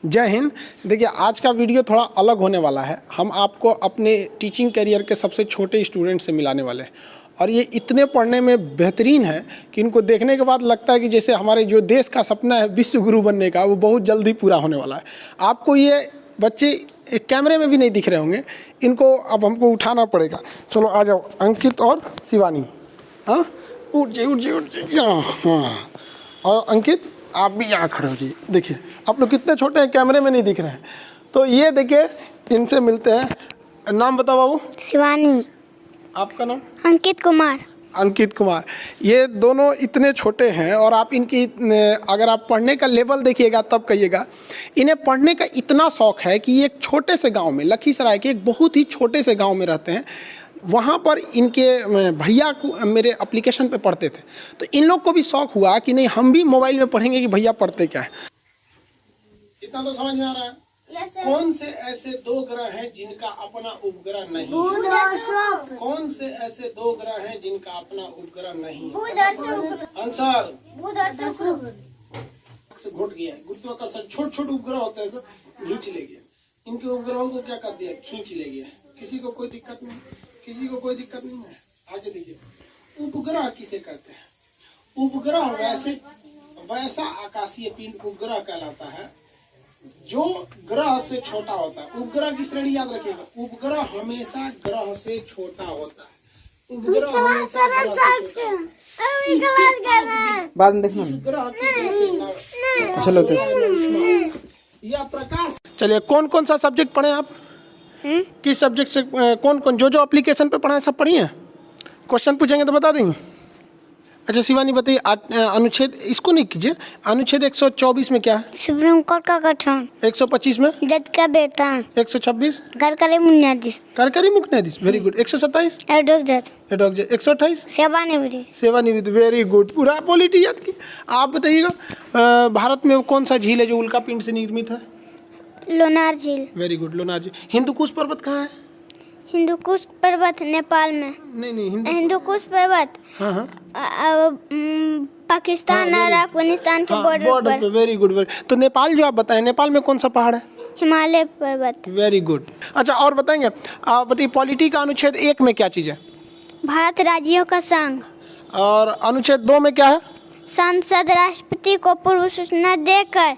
जय हिंद। देखिए, आज का वीडियो थोड़ा अलग होने वाला है। हम आपको अपने टीचिंग करियर के सबसे छोटे स्टूडेंट से मिलाने वाले हैं और ये इतने पढ़ने में बेहतरीन है कि इनको देखने के बाद लगता है कि जैसे हमारे जो देश का सपना है विश्व गुरु बनने का, वो बहुत जल्दी पूरा होने वाला है। आपको ये बच्चे एक कैमरे में भी नहीं दिख रहे होंगे, इनको अब हमको उठाना पड़ेगा। चलो आ जाओ, अंकित और शिवानी। हाँ, उठ जाइए यहाँ। हाँ, और अंकित आप भी यहाँ खड़े हो जाइए। देखिए आप लोग कितने छोटे हैं, कैमरे में नहीं दिख रहे हैं। तो ये देखिए, इनसे मिलते हैं। नाम बताओ बाबू। शिवानी। आपका नाम? अंकित कुमार। अंकित कुमार। ये दोनों इतने छोटे हैं और आप इनकी अगर आप पढ़ने का लेवल देखिएगा तब कहिएगा। इन्हें पढ़ने का इतना शौक है कि ये एक छोटे से गांव में, लखीसराय के एक बहुत ही छोटे से गांव में रहते हैं। वहाँ पर इनके भैया को मेरे एप्लीकेशन पे पढ़ते थे, तो इन लोग को भी शौक हुआ कि नहीं हम भी मोबाइल में पढ़ेंगे कि भैया पढ़ते क्या है। इतना तो समझ में आ रहा है। कौन से ऐसे दो ग्रह हैं जिनका अपना उपग्रह नहीं है? कौन से ऐसे दो ग्रह हैं जिनका अपना उपग्रह नहीं है? आंसर से घुट गया है। गुरुत्वाकर्षण छोटे छोटे उपग्रह होते हैं, खींच ले गया। इनके उपग्रहों को क्या कर दिया? खींच ले गया। किसी को कोई दिक्कत नहीं, किसी को कोई दिक्कत नहीं है। आगे देखिए, उपग्रह किसे कहते हैं? उपग्रह वैसा आकाशीय पिंड उपग्रह कहलाता है जो ग्रह से छोटा होता है। उपग्रह की श्रेणी याद रखिएगा, उपग्रह हमेशा ग्रह से छोटा होता है। उपग्रह हमेशा ग्रह से छोटा। बाद में देखना। चलो या प्रकाश। चलिए, कौन कौन सा सब्जेक्ट पढ़े आप? किस सब्जेक्ट से कौन कौन जो एप्लीकेशन पे पढ़ा है सब पढ़ी हैं? क्वेश्चन पूछेंगे तो बता देंगे। अच्छा शिवानी बताइए, अनुच्छेद इसको नहीं कीजिए। अनुच्छेद 124 में क्या है? सुप्रीम कोर्ट का गठन। 125 में जज का वेतन। 126 सरकारी न्यायाधीश। कार्यकारी मुख्य न्यायाधीश, वेरी गुड। 127 एडहॉक जज। 128 सेवानिवृत्त। सेवानिवृत्त, वेरी गुड। पूरा पॉलिटी याद की। आप बताइएगा, भारत में कौन सा झील है जो उल्का पिंड से निर्मित है? लोनार झील। वेरी गुड, लोनार झील। हिंदुकुश पर्वत कहाँ है? हिंदुकुश पर्वत नेपाल में। नहीं, हिंदुकुश पर्वत हाँ पाकिस्तान और अफगानिस्तान के बॉर्डर पर। Very good. तो नेपाल जो आप बताएं, नेपाल में कौन सा पहाड़ है? हिमालय पर्वत। Very good. अच्छा और बताएंगे, आप बताइए पॉलिटी का अनुच्छेद 1 में क्या चीज़ है? भारत राज्यों का संघ। और अनुच्छेद 2 में क्या है? संसद राष्ट्रपति को पूर्व सूचना देकर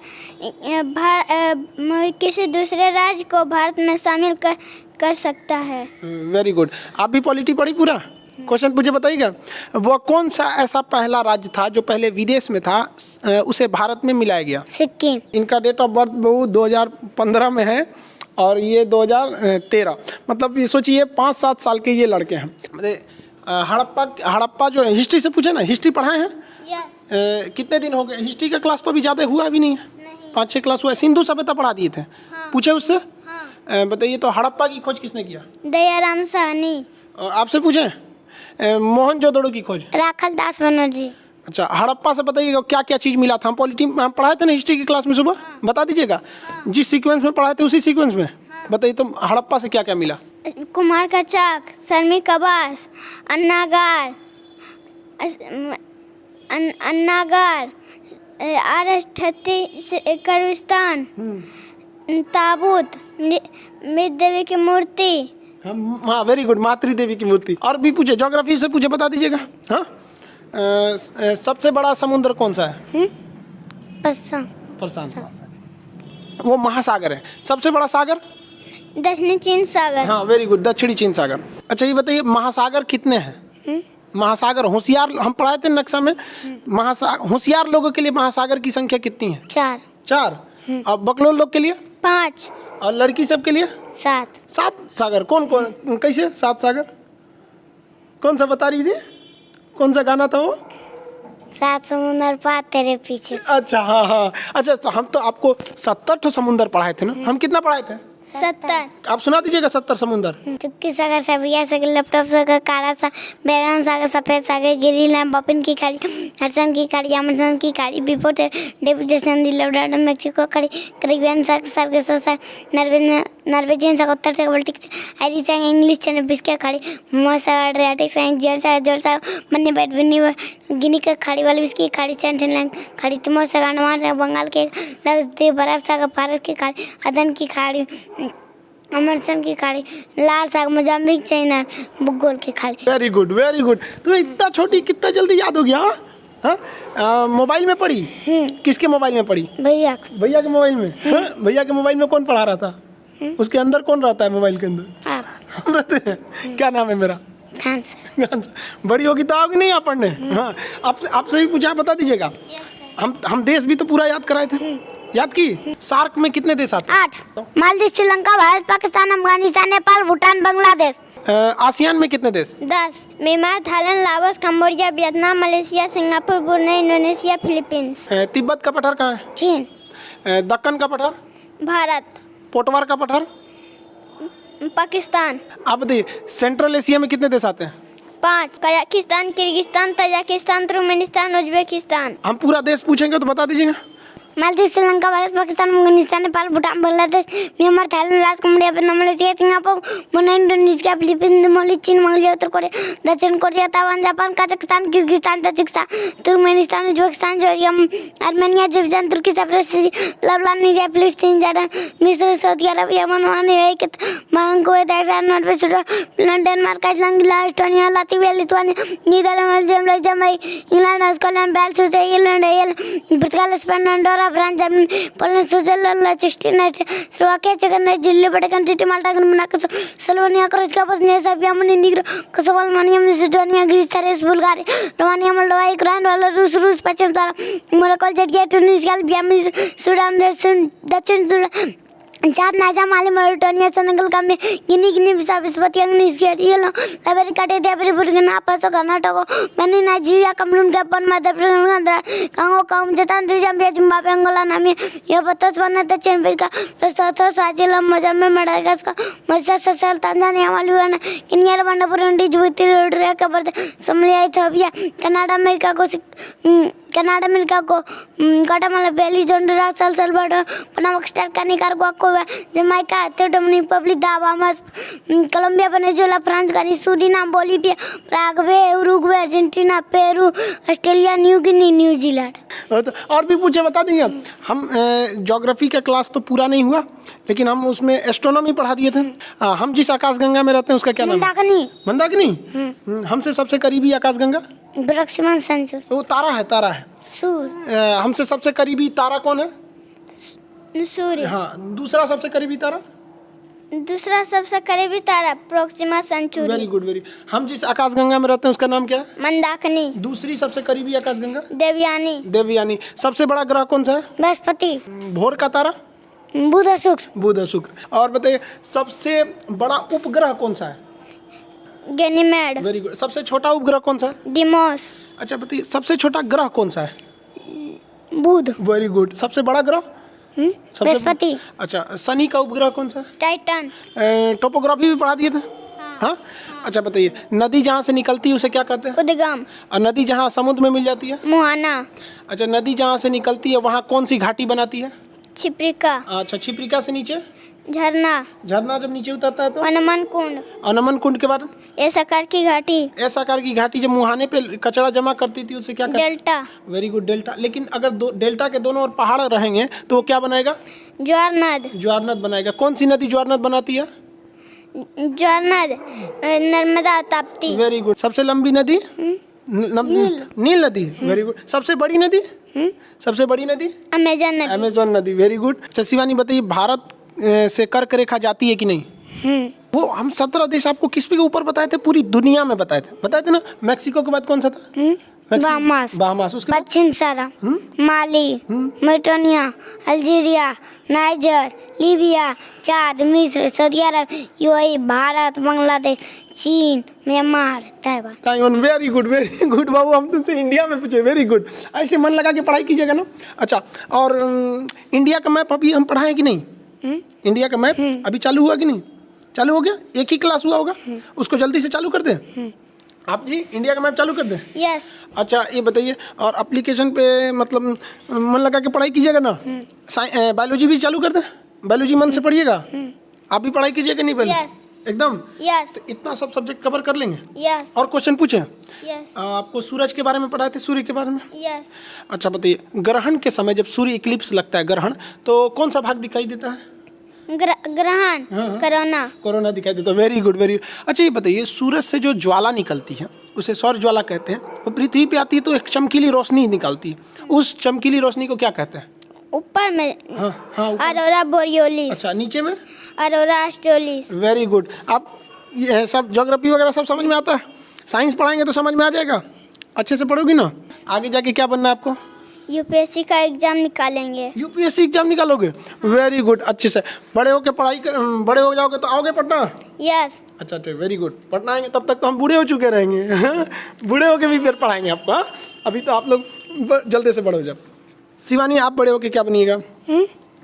किसी दूसरे राज्य को भारत में शामिल कर सकता है। Very good. आप भी पॉलिटी पढ़ी पूरा? क्वेश्चन मुझे बताइएगा, वो कौन सा ऐसा पहला राज्य था जो पहले विदेश में था, उसे भारत में मिलाया गया? सिक्किम। इनका डेट ऑफ बर्थ 2015 में है और ये 2013, मतलब ये सोचिए 5-7 साल के ये लड़के हैं। हड़प्पा जो हिस्ट्री से पूछे ना, हिस्ट्री पढ़ाए हैं? यस। कितने दिन हो गए? हिस्ट्री का क्लास तो अभी ज़्यादा हुआ भी नहीं है, 5-6 क्लास हुआ है। सिंधु सभ्यता पढ़ा दिए थे। हाँ। पूछे उससे? हाँ। बताइए तो हड़प्पा की खोज किसने किया? दयाराम साहनी। और आपसे पूछें, मोहनजोदड़ो की खोज? राखल दास बनर्जी। अच्छा, हड़प्पा से बताइएगा क्या क्या चीज़ मिला था? हम पॉलिटी में पढ़ाए थे ना हिस्ट्री की क्लास में सुबह। हाँ। बता दीजिएगा। हाँ। जिस सीक्वेंस में पढ़ाए थे उसी सीक्वेंस में। हाँ। बताइए तो हड़प्पा से क्या क्या मिला? कुमार का चाक, श्रमिक आवास, अन्नागार, कब्रिस्तान, ताबूत, मृत देवी की मूर्ति। हाँ वेरी गुड, मातृ देवी की मूर्ति। और भी पूछे, ज्योग्राफी से पूछे, बता दीजिएगा। हाँ, सबसे बड़ा समुद्र कौन सा है? प्रशांत। वो महासागर है। सबसे बड़ा सागर? दक्षिणी चीन सागर। हाँ वेरी गुड, दक्षिणी चीन सागर। अच्छा ये बताइए, महासागर कितने हैं? महासागर होशियार, हम पढ़ाए थे नक्शा में। होशियार लोगों के लिए महासागर की संख्या कितनी है? 4। और बकलोल लोग के लिए? 5। और लड़की सब के लिए? 7 सागर। कौन कौन, कैसे 7 सागर? कौन सा बता रही थी? कौन सा गाना था वो? 7 समुंदर पार तेरे पीछे। अच्छा हाँ। अच्छा तो हम तो आपको 70 समुंदर पढ़ाए थे ना। हम कितना पढ़ाए थे? 70। आप सुना दीजिएगा 70 समुंदर। चुटकी सागर, सबिया सागर, लैपटॉप सागर, काला सागर, बैरन सागर, सफेद सागर, गिरीलैंड, बपिन की खाड़ी, हडसन की खाड़ी, अमेज़न की खाड़ी, बिफोर डेविड जैसन, लवडाडा, मेक्सिको खाड़ी, कैरिबियन सागर, सार्गेसो सागर, नॉर्वे नॉर्वेजियन सा उत्तर से बाल्टिक आयरिश सा इंग्लिश चने बिस्के खाड़ी मोसा एड्रियाटिक सा जर्मन सा जोरसा मन्ने बैठ बिनी गिनी के खाड़ी वाली बिस्की खाड़ी सेंट्रल खाड़ी तिमोर सा अंडमान सा बंगाल के लक्षद्वीप बर्फ सा फारस की खाड़ी अदन की खाड़ी अमरसन की खाड़ी लाल साग मोजाम्बिक चाइना बुगोल की खाड़ी। Very good very good. तुम्हें इतना छोटी कितना जल्दी याद हो गया? हाँ, मोबाइल में पढ़ी? किसके मोबाइल में पढ़ी? भैया के मोबाइल में। हाँ? भैया के मोबाइल में कौन पढ़ा रहा था? उसके अंदर कौन रहता है मोबाइल के अंदर? आप हम रहते हैं। क्या नाम है मेरा? खान से। बड़ी होगी तो आओगी नहीं यहाँ पढ़ने? हाँ, आपसे भी पूछा, बता दीजिएगा। हम देश भी तो पूरा याद कराए थे, याद की? सार्क में कितने देश आते हैं? 8 मालदीव श्रीलंका भारत पाकिस्तान अफगानिस्तान नेपाल भूटान बांग्लादेश। आसियान में कितने देश? 10 Myanmar Thailand Laos Cambodia Vietnam Malaysia Singapore Brunei Indonesia Philippines. Tibet का पठार कहाँ है? चीन। दक्कन का पठार? भारत। पोटवार का पठार? पाकिस्तान। आप बताइए सेंट्रल एशिया में कितने देश आते हैं? 5 Kazakhstan Kyrgyzstan Tajikistan Turkmenistan Uzbekistan. हम पूरा देश पूछेंगे तो बता दीजिएगा। Maldives Sri Lanka Bharat Pakistan Afghanistan Nepal Bhutan Bangladesh Myanmar Thailand Laos Cambodia Vietnam Malaysia Singapore Brunei Indonesia Philippines Mauritius चीन मंगोलिया उत्तर कोरिया दक्षिण Korea Taiwan Japan Kazakhstan Kyrgyzstan Tajikistan Turkmenistan Uzbekistan Georgia Armenia Azerbaijan तुर्की साइप्रस लेबनान सीरिया फिलिस्तीन जॉर्डन मिस्र सऊदी अरब यमन Oman UAE Kuwait Iran Norway Switzerland Denmark Iceland गिलास Estonia Latvia Lithuania Netherland Belgium Luxembourg England Scotland Wales Ireland पुर्तगाल Spain Andorra France Germany Poland Switzerland लिechtenstein Slovakia चेक Delhi Vatican City Malta Monaco Slovenia Croatia Bosnia Serbia Montenegro Kosovo Albania Macedonia Greece Thrace Bulgaria Romania Moldova Ukraine Belarus रूस पश्चिम Morocco Algeria Tunisia Albania Sudan दक्षिण Sudan Chad Niger Mali Mauritania Senegal Gambia Guinea Bissau Eswatini Niger Liberia काटेरिया Burkina Faso Karnataka Benin Nigeria Cameroon Gabon Madhya प्रदेश Congo Zambia Zimbabwe Angola Namibia Botswana दक्षिण Africa Lesotho Swaziland Mozambique Madagascar Mauritius Seychelles Tanzania Maldives Kenya Rwanda Burundi Djibouti Eritrea Cape Verde Somalia Ethiopia Canada America को Guatemala Belize Honduras El Salvador Panama Costa Rica Nicaragua Cuba Jamaica Dominican Republic Bahamas Colombia Venezuela France गानी Suriname Bolivia Paraguay Uruguay Argentina Peru Australia New Guinea New Zealand. और भी पूछे बता देंगे। हम geography का class तो पूरा नहीं हुआ लेकिन हम उसमें एस्ट्रोनॉमी पढ़ा दिए थे। हम जिस आकाशगंगा में रहते हैं उसका क्या नाम है? मंदाकिनी। हमसे सबसे करीबी आकाशगंगा प्रोक्सिमा सेंचुरी। वो तारा है सूर्य। हमसे सबसे करीबी तारा कौन है? सूर्य। हाँ, दूसरा सबसे करीबी तारा Proxima Centauri. Very good very. हम जिस आकाशगंगा में रहते हैं उसका नाम क्या है? मंदाकिनी। दूसरी सबसे करीबी आकाशगंगा? देवयानी। सबसे बड़ा ग्रह कौन सा है? बृहस्पति। भोर का तारा? बुध और शुक्र। और बताइए सबसे बड़ा उपग्रह कौन सा है? गैनीमेड। Very good. सबसे छोटा उपग्रह कौन सा है? डिमोस। अच्छा बताइए सबसे छोटा ग्रह कौन सा है? बुध। Very good. सबसे बड़ा ग्रह? बृहस्पति। अच्छा, शनि का उपग्रह कौन सा है? टाइटन। टोपोग्राफी भी पढ़ा दिए थे। हाँ। अच्छा बताइए नदी जहाँ से निकलती है उसे क्या कहते हैं? उद्गम। और नदी जहाँ समुद्र में मिल जाती है? मुहाना। अच्छा, नदी जहाँ से निकलती है वहाँ कौन सी घाटी बनाती है? छिप्रिका। अच्छा, छिप्रिका से नीचे? झरना जब नीचे उतरता है तो? अनमन कुंड के बाद? ऐसा आकार की घाटी। जब मुहाने पे कचरा जमा करती थी उसे क्या कहते? डेल्टा। Very good, delta. लेकिन अगर डेल्टा के दोनों ओर पहाड़ रहेंगे तो वो क्या बनाएगा? ज्वार नद बनाएगा। कौन सी नदी ज्वार नद बनाती है? नर्मदा ताप्ती। Very good. सबसे लंबी नदी? नील नदी। Very good. सबसे बड़ी नदी? अमेज़न नदी। Very good. अच्छा शिवानी बताइए भारत से कर्क रेखा जाती है कि नहीं? वो हम 17 देश आपको किस पे के ऊपर बताए थे? पूरी दुनिया में बताए थे ना। मैक्सिको के बाद कौन सा था? बहामास। उसके पश्चिम सारा माली मॉरिटानिया अल्जीरिया नाइजर लीबिया चाद मिस्र सऊदी अरब यूएई भारत बांग्लादेश चीन म्यांमार ताइवान। वेरी गुड बाबू। हम तुमसे इंडिया में पूछे। Very good. ऐसे मन लगा के पढ़ाई कीजिएगा ना। अच्छा, और इंडिया का मैप अभी हम पढ़ाएं कि नहीं? इंडिया का मैप अभी चालू हुआ कि नहीं? चालू हो गया। एक ही क्लास हुआ होगा, उसको जल्दी से चालू कर दें। आप जी इंडिया का मैप चालू कर दें। यस। अच्छा ये बताइए, और एप्लीकेशन पे मतलब मन लगा के पढ़ाई कीजिएगा ना। बायोलॉजी भी चालू कर दें। बायोलॉजी मन से पढ़िएगा। आप भी पढ़ाई कीजिएगा नहीं पहले? यस एकदम। यस तो इतना सब सब्जेक्ट कवर कर लेंगे? यस और क्वेश्चन पूछे? यस आपको सूरज के बारे में पढ़ाए थे, सूर्य के बारे में? यस अच्छा बताइए, ग्रहण के समय जब सूर्य इक्लिप्स लगता है, ग्रहण, तो कौन सा भाग दिखाई देता है? ग्रहण हाँ। कोरोना कोरोना दिखाई देता है। Very good, very. अच्छा ये बताइए, सूरज से जो ज्वाला निकलती है उसे सौर ज्वाला कहते हैं, वो पृथ्वी पे आती है तो एक चमकीली रोशनी निकलती है, उस चमकीली रोशनी को क्या कहते हैं? ऊपर में हाँ हाँ, ऊपर। अरोरा बोरियोलिस। अच्छा, नीचे में? Aurora Australis. Very good. आप ये सब ज्योग्राफी वगैरह सब समझ में आता है? साइंस पढ़ाएंगे तो समझ में आ जाएगा, अच्छे से पढ़ोगी ना? आगे जाके क्या बनना है आपको? यूपीएससी का एग्जाम निकालेंगे। यूपीएससी एग्जाम निकालोगे? वेरी गुड, अच्छे से। बड़े होके बड़े हो जाओगे तो आओगे पटना? यस अच्छा ठीक, वेरी गुड। पटना आएंगे तब तक तो हम बूढ़े हो चुके रहेंगे। बूढ़े होके भी फिर पढ़ाएंगे आपको। हाँ? अभी तो आप लोग जल्दी से बड़े हो जाओ। शिवानी, आप बड़े होके क्या बनिएगा?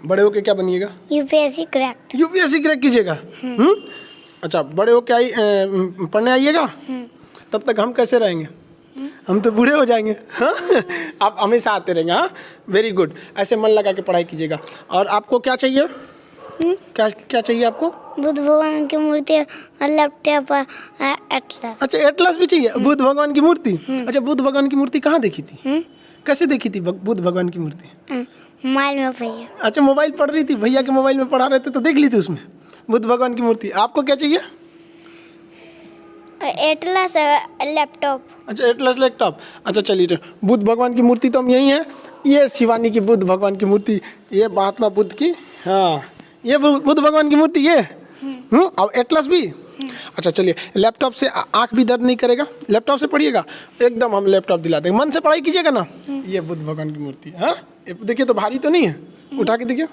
बड़े होके क्या बनिएगा? UPSC crack. यूपीएससी क्रैक कीजिएगा? अच्छा, बड़े होके पढ़ने आइएगा? तब तक हम कैसे रहेंगे? हम तो बूढ़े हो जाएंगे। हाँ? आप हमेशा आते रहेंगे। हाँ, वेरी गुड। ऐसे मन लगा के पढ़ाई कीजिएगा। और आपको क्या चाहिए? क्या क्या चाहिए आपको? बुद्ध भगवान की मूर्ति और लैपटॉप और एटलस। अच्छा, एटलस भी चाहिए? बुद्ध भगवान की मूर्ति? अच्छा, बुद्ध भगवान की मूर्ति कहाँ देखी थी? कैसे देखी थी बुद्ध भगवान की मूर्ति? मोबाइल में भैया। अच्छा, मोबाइल पढ़ रही थी, भैया के मोबाइल में पढ़ा रहे थे तो देख ली थी उसमें बुद्ध भगवान की मूर्ति। आपको क्या चाहिए? Atlas laptop. अच्छा, एटलस लैपटॉप। अच्छा चलिए, तो बुद्ध भगवान की मूर्ति तो हम यही है। ये शिवानी की बुद्ध भगवान की मूर्ति, ये महात्मा बुद्ध की, हाँ ये बुद्ध भगवान की मूर्ति ये। और एटलस भी। अच्छा चलिए, लैपटॉप से आंख भी दर्द नहीं करेगा? लैपटॉप से पढ़िएगा एकदम, हम लैपटॉप दिला देंगे। मन से पढ़ाई कीजिएगा ना? ये बुद्ध भगवान की मूर्ति। हाँ, देखिए तो भारी तो नहीं है, उठा के देखिए।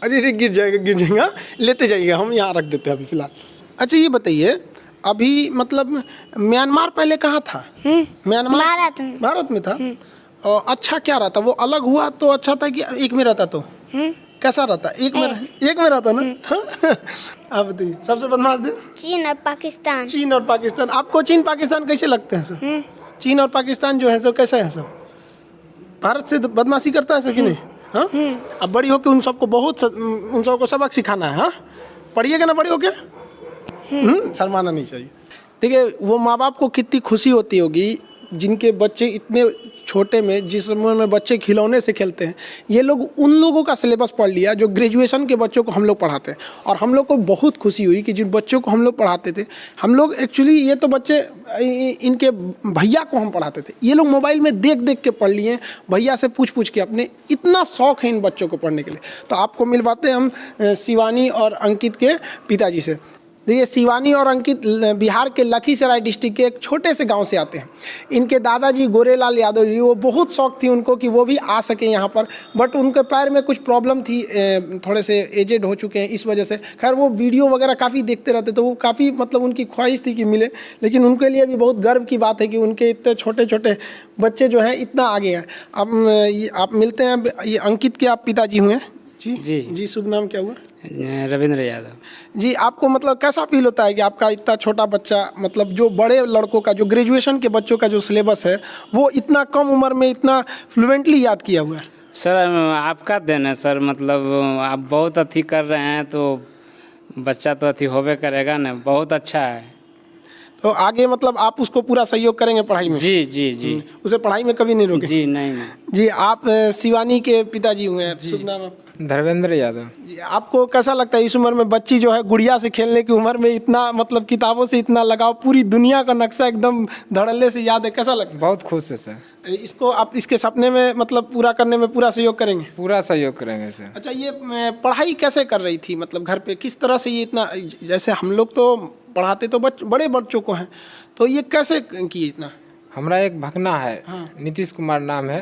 अरे गिर जाएगा। लेते जाइएगा, हम यहाँ रख देते हैं अभी फिलहाल। अच्छा ये बताइए, अभी मतलब म्यांमार पहले कहाँ था? म्यांमार भारत में था। और अच्छा क्या रहता? वो अलग हुआ तो अच्छा था कि एक में रहता तो कैसा रहता? एक में रहता ना? आप बताइए, सबसे बदमाश देश? चीन और पाकिस्तान। चीन और पाकिस्तान। आपको चीन पाकिस्तान कैसे लगते हैं सर? चीन और पाकिस्तान जो है सब कैसा है? सब भारत से बदमाशी करता है सर कि नहीं? हाँ, अब बड़ी होकर उन सबको सबक सिखाना है। हाँ, पढ़िएगा ना बड़े होके? शर्माना नहीं चाहिए। देखिए, वो माँ बाप को कितनी खुशी होती होगी जिनके बच्चे इतने छोटे में, जिस उम्र में बच्चे खिलौने से खेलते हैं, ये लोग उन लोगों का सिलेबस पढ़ लिया जो ग्रेजुएशन के बच्चों को हम लोग पढ़ाते हैं। और हम लोग को बहुत खुशी हुई कि जिन बच्चों को हम लोग पढ़ाते थे, हम लोग एक्चुअली ये तो बच्चे इनके भैया को हम पढ़ाते थे, ये लोग मोबाइल में देख के पढ़ लिए, भैया से पूछ के। अपने इतना शौक है इन बच्चों को पढ़ने के लिए। तो आपको मिलवाते हैं हम शिवानी और अंकित के पिताजी से। देखिए, शिवानी और अंकित बिहार के लखीसराय डिस्ट्रिक्ट के एक छोटे से गांव से आते हैं। इनके दादाजी गोरेलाल यादव जी, वो बहुत शौक थी उनको कि वो भी आ सके यहाँ पर, बट उनके पैर में कुछ प्रॉब्लम थी, थोड़े से एजेड हो चुके हैं, इस वजह से। खैर, वो वीडियो वगैरह काफ़ी देखते रहते, तो वो काफ़ी मतलब उनकी ख्वाहिश थी कि मिले। लेकिन उनके लिए भी बहुत गर्व की बात है कि उनके इतने छोटे छोटे बच्चे जो हैं इतना आगे हैं। अब आप मिलते हैं। ये अंकित के आप पिताजी हुए? जी, शुभ नाम क्या हुआ? रविंद्र यादव। जी, आपको मतलब कैसा फील होता है कि आपका इतना छोटा बच्चा, मतलब जो बड़े लड़कों का, जो ग्रेजुएशन के बच्चों का जो सिलेबस है, वो इतना कम उम्र में इतना फ्लुएंटली याद किया हुआ है? सर, आपका देन है सर, मतलब आप बहुत अथी कर रहे हैं तो बच्चा तो अथी होबे करेगा ना। बहुत अच्छा है। तो आगे मतलब आप उसको पूरा सहयोग करेंगे पढ़ाई में? जी। उसे पढ़ाई में कभी नहीं रोके? जी नहीं। जी, आप शिवानी के पिताजी हुए हैं, शुभ नाम आपका? धर्मेंद्र यादव। जी, आपको कैसा लगता है इस उम्र में बच्ची जो है गुड़िया से खेलने की उम्र में इतना मतलब किताबों से इतना लगाव, पूरी दुनिया का नक्शा एकदम धड़ल्ले से याद है, कैसा लगता है? बहुत खुश है सर। इसको आप इसके सपने में मतलब पूरा करने में पूरा सहयोग करेंगे? पूरा सहयोग करेंगे सर। अच्छा, ये पढ़ाई कैसे कर रही थी, मतलब घर पे किस तरह से ये इतना, जैसे हम लोग तो पढ़ाते तो बड़े बच्चों को हैं, तो ये कैसे की इतना? हमारा एक भगना है, नीतीश कुमार नाम है,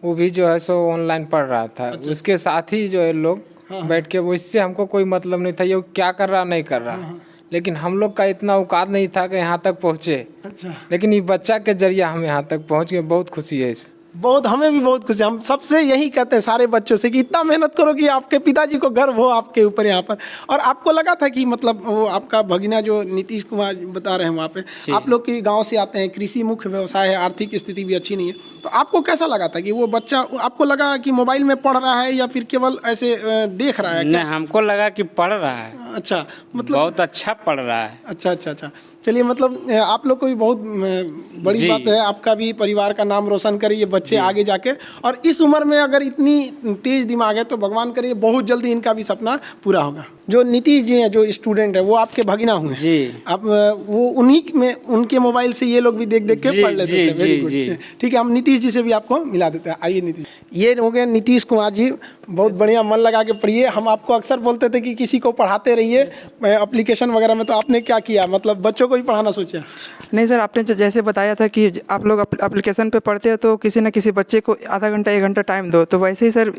वो भी जो है सो ऑनलाइन पढ़ रहा था। अच्छा। उसके साथ ही जो है लोग बैठ के, वो इससे हमको कोई मतलब नहीं था ये क्या कर रहा नहीं कर रहा, लेकिन हम लोग का इतना औकात नहीं था कि यहाँ तक पहुँचे। अच्छा। लेकिन ये बच्चा के जरिए हम यहाँ तक पहुँच गए, बहुत खुशी है इसमें। बहुत, हमें भी बहुत खुशी, हम सबसे यही कहते हैं सारे बच्चों से कि इतना मेहनत करो कि आपके पिताजी को गर्व हो आपके ऊपर यहाँ पर। और आपको लगा था कि मतलब वो आपका भगिना जो नीतीश कुमार बता रहे हैं वहाँ पे, आप लोग के गांव से आते हैं, कृषि मुख्य व्यवसाय है, आर्थिक स्थिति भी अच्छी नहीं है, तो आपको कैसा लगा था कि वो बच्चा, आपको लगा कि मोबाइल में पढ़ रहा है या फिर केवल ऐसे देख रहा है? नहीं, हमको लगा कि पढ़ रहा है। अच्छा, मतलब बहुत अच्छा पढ़ रहा है। अच्छा। चलिए, मतलब आप लोग को भी बहुत बड़ी बात है, आपका भी परिवार का नाम रोशन करे ये बच्चे आगे जाके। और इस उम्र में अगर इतनी तेज दिमाग है तो भगवान करे बहुत जल्दी इनका भी सपना पूरा होगा। जो नीतीश जी हैं, जो स्टूडेंट है, वो आपके भगिना हुए जी। आप वो उन्हीं में, उनके मोबाइल से ये लोग भी देख देख के पढ़ लेते थे। वेरी गुड, ठीक है, हम नीतीश जी से भी आपको मिला देते हैं। आइए नीतीश, ये हो गए नीतीश कुमार जी, बहुत बढ़िया, मन लगा के पढ़िए। हम आपको अक्सर बोलते थे कि किसी को पढ़ाते रहिए एप्लीकेशन वगैरह में, तो आपने क्या किया, मतलब बच्चों को ही पढ़ाना सोचा? नहीं सर, आपने जैसे बताया था कि आप लोग एप्लीकेशन पे पढ़ते हो तो किसी न किसी बच्चे को आधा घंटा 1 घंटा टाइम दो, तो वैसे ही सर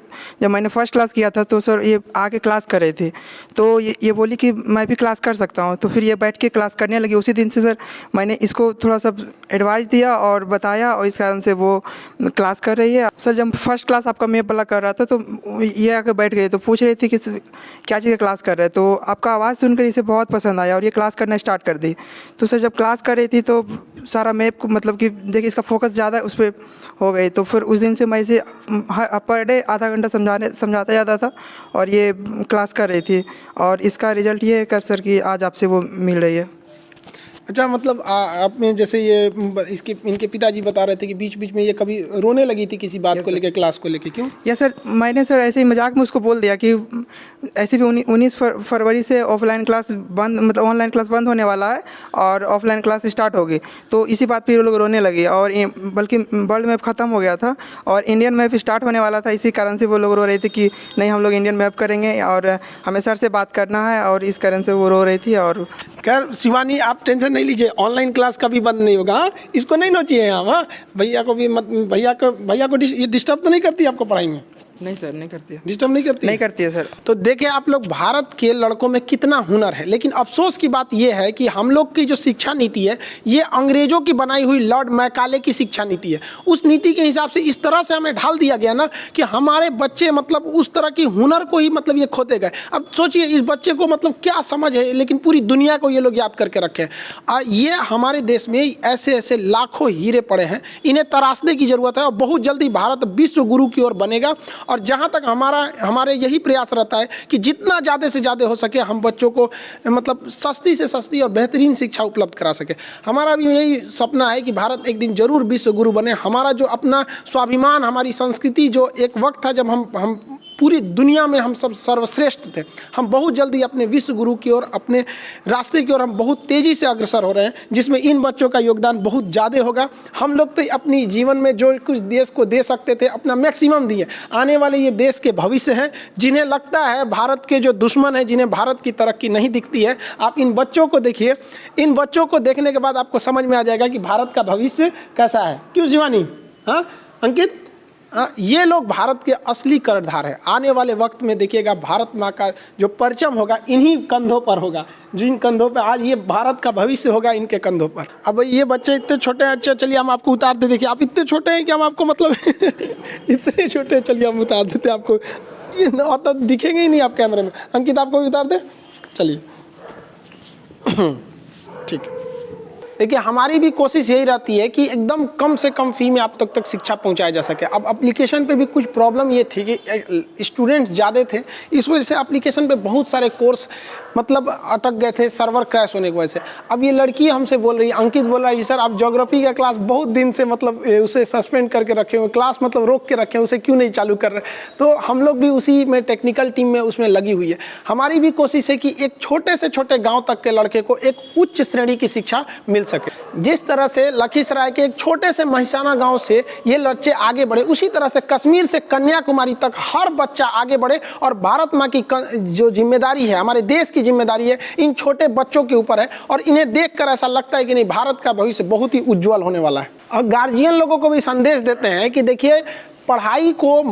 जब मैंने फर्स्ट क्लास किया था तो सर ये आके क्लास कर रहे थे, तो ये बोली कि मैं भी क्लास कर सकता हूँ, तो फिर ये बैठ के क्लास करने लगी। उसी दिन से सर मैंने इसको थोड़ा सा एडवाइस दिया और बताया, और इस कारण से वो क्लास कर रही है। सर जब फर्स्ट क्लास आपका मैप वाला कर रहा था तो ये आके बैठ गई, तो पूछ रही थी कि क्या चीज़ का क्लास कर रहे हैं, तो आपका आवाज़ सुनकर इसे बहुत पसंद आया और ये क्लास करना स्टार्ट कर दी। तो सर जब क्लास कर रही थी तो सारा मैप को, मतलब कि देखिए इसका फोकस ज़्यादा उस पर हो गई, तो फिर उस दिन से मैं इसे पर डे आधा घंटा समझाता जाता था और ये क्लास कर रही थी, और इसका रिजल्ट ये है कर सर कि आज आपसे वो मिल रही है। अच्छा, मतलब आपने जैसे ये इनके पिताजी बता रहे थे कि बीच बीच में ये कभी रोने लगी थी किसी बात को लेकर, क्लास को लेकर, क्यों? या सर मैंने सर ऐसे ही मजाक में उसको बोल दिया कि ऐसे भी 19 फरवरी से ऑफलाइन क्लास बंद, मतलब ऑनलाइन क्लास बंद होने वाला है और ऑफलाइन क्लास स्टार्ट होगी, तो इसी बात पे वो लोग रोने लगे। और बल्कि वर्ल्ड मैप ख़त्म हो गया था और इंडियन मैप स्टार्ट होने वाला था, इसी कारण से वो लोग रो रहे थे कि नहीं हम लोग इंडियन मैप करेंगे और हमें सर से बात करना है, और इस कारण से वो रो रही थी। और खैर शिवानी, आप टेंशन नहीं लीजिए, ऑनलाइन क्लास कभी बंद नहीं होगा। इसको नहीं नोचिए हम, हाँ, भैया को भी मत, भैया को ये डिस्टर्ब तो नहीं करती आपको पढ़ाई में? नहीं सर, नहीं करती है। डिस्टर्ब नहीं करती? नहीं करती है सर। तो देखिए आप लोग, भारत के लड़कों में कितना हुनर है, लेकिन अफसोस की बात यह है कि हम लोग की जो शिक्षा नीति है ये अंग्रेजों की बनाई हुई लॉर्ड मैकाले की शिक्षा नीति है। उस नीति के हिसाब से इस तरह से हमें ढाल दिया गया ना कि हमारे बच्चे मतलब उस तरह की हुनर को ही मतलब ये खोते गए। अब सोचिए इस बच्चे को मतलब क्या समझ है, लेकिन पूरी दुनिया को ये लोग याद करके रखे। ये हमारे देश में ऐसे ऐसे लाखों हीरे पड़े हैं, इन्हें तराशने की जरूरत है और बहुत जल्दी भारत विश्व गुरु की ओर बनेगा। और जहाँ तक हमारे यही प्रयास रहता है कि जितना ज़्यादा से ज़्यादा हो सके हम बच्चों को मतलब सस्ती से सस्ती और बेहतरीन शिक्षा उपलब्ध करा सके। हमारा भी यही सपना है कि भारत एक दिन जरूर विश्व गुरु बने। हमारा जो अपना स्वाभिमान, हमारी संस्कृति, जो एक वक्त था जब हम पूरी दुनिया में हम सब सर्वश्रेष्ठ थे, हम बहुत जल्दी अपने विश्व गुरु की ओर, अपने रास्ते की ओर हम बहुत तेज़ी से अग्रसर हो रहे हैं, जिसमें इन बच्चों का योगदान बहुत ज़्यादा होगा। हम लोग तो अपनी जीवन में जो कुछ देश को दे सकते थे अपना मैक्सिमम दिए। आने वाले ये देश के भविष्य हैं, जिन्हें लगता है भारत के जो दुश्मन हैं, जिन्हें भारत की तरक्की नहीं दिखती है, आप इन बच्चों को देखिए। इन बच्चों को देखने के बाद आपको समझ में आ जाएगा कि भारत का भविष्य कैसा है। क्यों शिवानी? हाँ अंकित, ये लोग भारत के असली कर्णधार हैं। आने वाले वक्त में देखिएगा भारत माँ का जो परचम होगा इन्हीं कंधों पर होगा, जिन कंधों पर आज ये भारत का भविष्य होगा, इनके कंधों पर। अब ये बच्चे इतने छोटे हैं, अच्छा चलिए हम आपको उतार दे। देखिए आप इतने छोटे हैं कि हम आपको मतलब इतने छोटे, चलिए हम उतार देते आपको, ये तो दिखेंगे ही नहीं आप कैमरे में। अंकित आपको भी उतार दे, चलिए ठीक। देखिए हमारी भी कोशिश यही रहती है कि एकदम कम से कम फी में आप तक शिक्षा पहुंचाया जा सके। अब एप्लीकेशन पे भी कुछ प्रॉब्लम ये थी कि स्टूडेंट्स ज़्यादा थे, इस वजह से एप्लीकेशन पे बहुत सारे कोर्स मतलब अटक गए थे सर्वर क्रैश होने की वजह से। अब ये लड़की हमसे बोल रही है, अंकित बोल रहा है सर आप ज्योग्राफी का क्लास बहुत दिन से मतलब उसे सस्पेंड करके रखे हुए, क्लास मतलब रोक के रखे, उसे क्यों नहीं चालू कर रहे। तो हम लोग भी उसी में टेक्निकल टीम में उसमें लगी हुई है। हमारी भी कोशिश है कि एक छोटे से छोटे गाँव तक के लड़के को एक उच्च श्रेणी की शिक्षा मिल सके। जिस तरह से लखीसराय के एक छोटे से महिसाना गांव से ये बच्चे आगे बढ़े, उसी तरह से कश्मीर से कन्याकुमारी तक हर बच्चा आगे बढ़े। और भारत माँ की जो जिम्मेदारी है, हमारे देश की जिम्मेदारी है, इन छोटे बच्चों के ऊपर है। और इन्हें देखकर ऐसा लगता है कि नहीं, भारत का भविष्य बहुत ही उज्जवल होने वाला है। और गार्जियन लोगों को भी संदेश देते हैं कि देखिए पढ़ाई को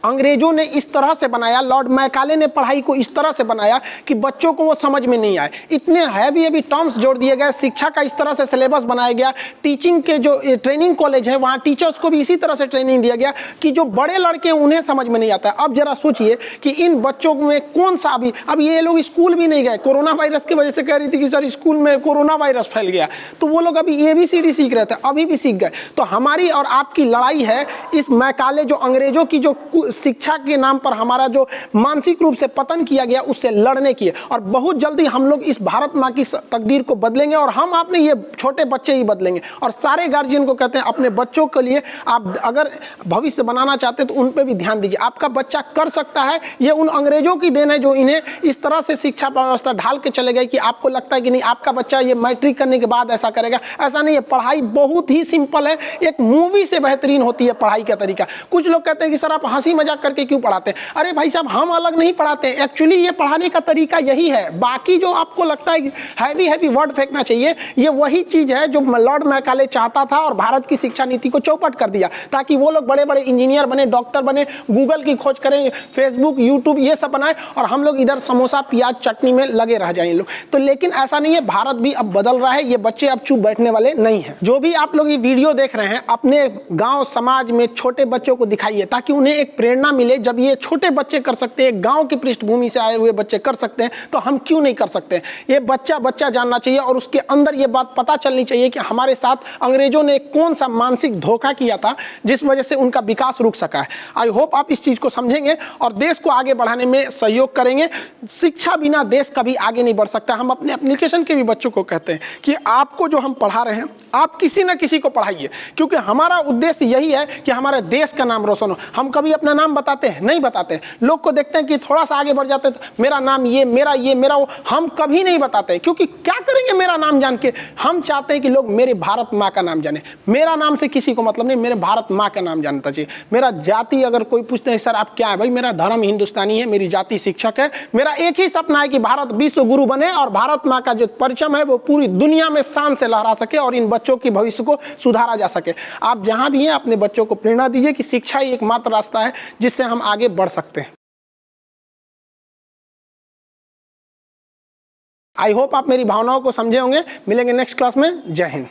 अंग्रेजों ने इस तरह से बनाया, लॉर्ड मैकाले ने पढ़ाई को इस तरह से बनाया कि बच्चों को वो समझ में नहीं आए। इतने हैवी टर्म्स जोड़ दिए गए, शिक्षा का इस तरह से सिलेबस बनाया गया, टीचिंग के जो ट्रेनिंग कॉलेज है वहाँ टीचर्स को भी इसी तरह से ट्रेनिंग दिया गया कि जो बड़े लड़के हैं उन्हें समझ में नहीं आता। अब जरा सोचिए कि इन बच्चों में कौन सा अब ये लोग स्कूल भी नहीं गए, कोरोना वायरस की वजह से कह रही थी कि सर स्कूल में कोरोना वायरस फैल गया, तो वो लोग अभी ABCD सीख रहे थे, अभी भी सीख गए। तो हमारी और आपकी लड़ाई है इस मैकाले जो अंग्रेजों की जो शिक्षा के नाम पर हमारा जो मानसिक रूप से पतन किया गया उससे लड़ने की है। और बहुत जल्दी हम लोग इस भारत माँ की तकदीर को बदलेंगे और हम आपने ये छोटे बच्चे ही बदलेंगे। और सारे गार्जियन को कहते हैं अपने बच्चों के लिए आप अगर भविष्य बनाना चाहते हैं तो उन पर भी ध्यान दीजिए। आपका बच्चा कर सकता है, ये उन अंग्रेजों की देन है जो इन्हें इस तरह से शिक्षा व्यवस्था ढाल के चले गए कि आपको लगता है कि नहीं आपका बच्चा ये मैट्रिक करने के बाद ऐसा करेगा। ऐसा नहीं है, पढ़ाई बहुत ही सिंपल है, एक मूवी से बेहतरीन होती है पढ़ाई का तरीका। कुछ लोग कहते हैं कि सर आप हंसी मजाक करके क्यों पढ़ाते हैं? अरे भाई साहब हम अलग नहीं पढ़ाते हैं, एक्चुअली ये पढ़ाने का तरीका यही है। बाकी जो आपको लगता है हैवी वर्ड फेंकना चाहिए, ये वही चीज है जो लॉर्ड मैकाले चाहता था और भारत की शिक्षा नीति को चौपट कर दिया ताकि वो लोग बड़े बड़े इंजीनियर बने, डॉक्टर बने, गूगल की खोज करें, फेसबुक यूट्यूब ये सब बनाए और हम लोग इधर समोसा प्याज चटनी में लगे रह जाएं लोग। तो लेकिन ऐसा नहीं है, भारत भी अब बदल रहा है, ये बच्चे अब चुप बैठने वाले नहीं हैं। जो भी आप लोग ये वीडियो देख रहे हैं अपने गांव समाज में छोटे बच्चों को दिखाइए ताकि उन्हें एक प्रेरणा मिले। जब ये छोटे बच्चे कर सकते हैं, गांव की पृष्ठभूमि से आए हुए बच्चे कर सकते हैं, तो हम क्यों नहीं कर सकते? ये बच्चा जानना चाहिए और उसके अंदर ये बात पता चलनी चाहिए कि हमारे साथ अंग्रेजों ने कौन सा मानसिक धोखा किया था जिस वजह से उनका विकास रुक सका है। आई होप आप इस चीज को समझेंगे और देश को आगे बढ़ाने में सहयोग करेंगे। शिक्षा बिना देश कभी आगे नहीं बढ़ सकता। हम अपने एप्लीकेशन के भी बच्चों को कहते हैं कि आपको जो हम पढ़ा रहे हैं आप किसी न किसी को पढ़ाइए, क्योंकि हमारा उद्देश्य यही है कि हमारे देश का नाम रोशन हो। हम कभी अपना नाम बताते हैं? नहीं बताते। लोग को देखते हैं कि थोड़ा सा आगे बढ़ जाते हैं तो मेरा नाम ये मेरा वो, हम कभी नहीं बताते क्योंकि क्या करेंगे मेरा नाम जान के? हम चाहते हैं कि लोग मेरे भारत माँ का नाम जाने। मेरा नाम से किसी को मतलब नहीं, मेरे भारत माँ का नाम जानता चाहिए। मेरा जाति अगर कोई पूछते हैं सर आप क्या है, भाई मेरा धर्म हिंदुस्तानी है, मेरी जाति शिक्षक है। मेरा एक ही सपना है कि भारत विश्व गुरु बने और भारत माँ का जो परचम है वो पूरी दुनिया में शान से लहरा सके और इन बच्चों की भविष्य को सुधारा जा सके। आप जहां भी हैं अपने बच्चों को प्रेरणा दीजिए कि शिक्षा ही एकमात्र रास्ता है जिससे हम आगे बढ़ सकते हैं। आई होप आप मेरी भावनाओं को समझे होंगे। मिलेंगे नेक्स्ट क्लास में। जय हिंद।